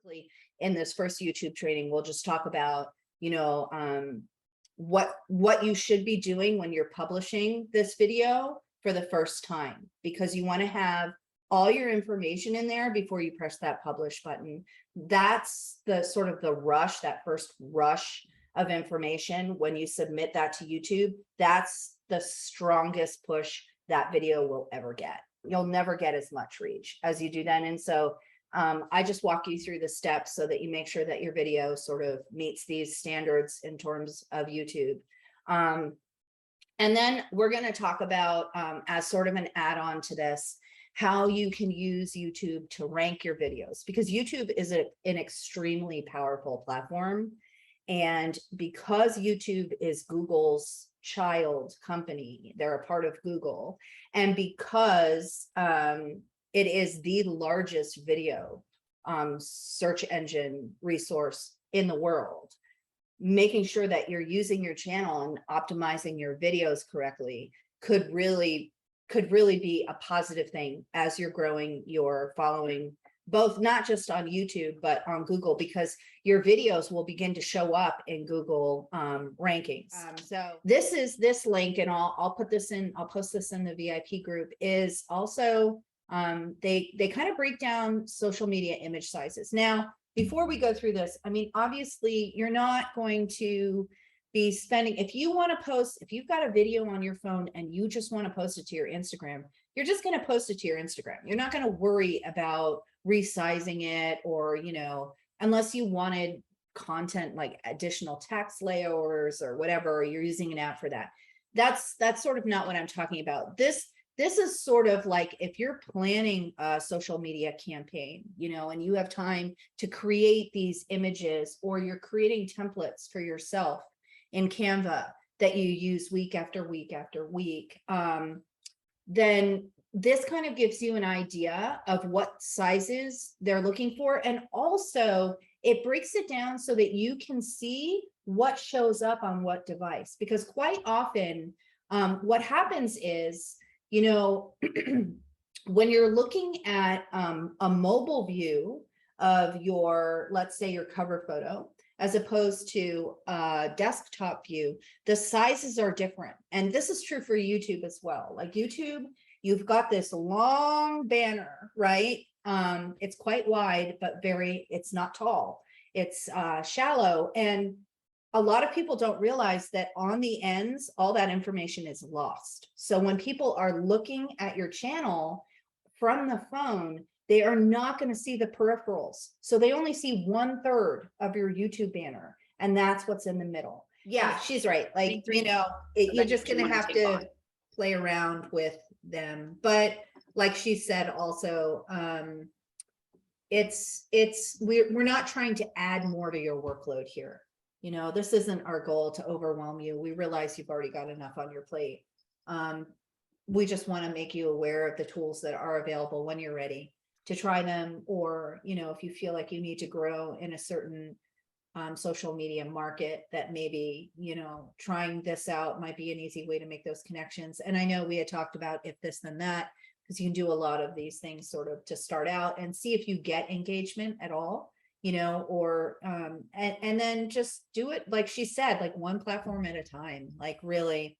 quickly in this first YouTube training, we'll just talk about, what you should be doing when you're publishing this video for the first time, because you want to have all your information in there before you press that publish button. That's the sort of the rush, that first rush of information when you submit that to YouTube. That's the strongest push that video will ever get. You'll never get as much reach as you do then. And so I just walk you through the steps so that you make sure that your video sort of meets these standards in terms of YouTube. And then we're going to talk about, as sort of an add-on to this, how you can use YouTube to rank your videos, because YouTube is an extremely powerful platform. And because YouTube is Google's child company, they're a part of Google, and because it is the largest video search engine resource in the world, making sure that you're using your channel and optimizing your videos correctly could really be a positive thing as you're growing your following, both not just on YouTube, but on Google, because your videos will begin to show up in Google rankings. So this link, and I'll post this in the VIP group, is also, they kind of break down social media image sizes. Now, before we go through this, I mean, obviously you're not going to be spending, if you want to post, if you've got a video on your phone and you just want to post it to your Instagram, you're just going to post it to your Instagram. You're not going to worry about resizing it, or, unless you wanted content like additional text layers or whatever, you're using an app for that. That's sort of not what I'm talking about. This is sort of like if you're planning a social media campaign, and you have time to create these images, or you're creating templates for yourself in Canva that you use week after week after week, then this kind of gives you an idea of what sizes they're looking for. And also it breaks it down so that you can see what shows up on what device, because quite often what happens is, when you're looking at a mobile view of your, let's say your cover photo, as opposed to a desktop view, the sizes are different. And this is true for YouTube as well. Like YouTube, you've got this long banner, right? It's quite wide, but it's not tall. It's shallow. And a lot of people don't realize that on the ends, all that information is lost. So when people are looking at your channel from the phone, they are not going to see the peripherals. So they only see 1/3 of your YouTube banner, and that's what's in the middle. Yeah, she's right. Like, you're just going to have to play around with them. But like she said, also, we're not trying to add more to your workload here. This isn't our goal to overwhelm you. We realize you've already got enough on your plate. We just want to make you aware of the tools that are available when you're ready to try them, or, if you feel like you need to grow in a certain social media market, that maybe, trying this out might be an easy way to make those connections. And I know we had talked about if this, then that, because you can do a lot of these things sort of to start out and see if you get engagement at all, or, and then just do it, like she said, like one platform at a time, like really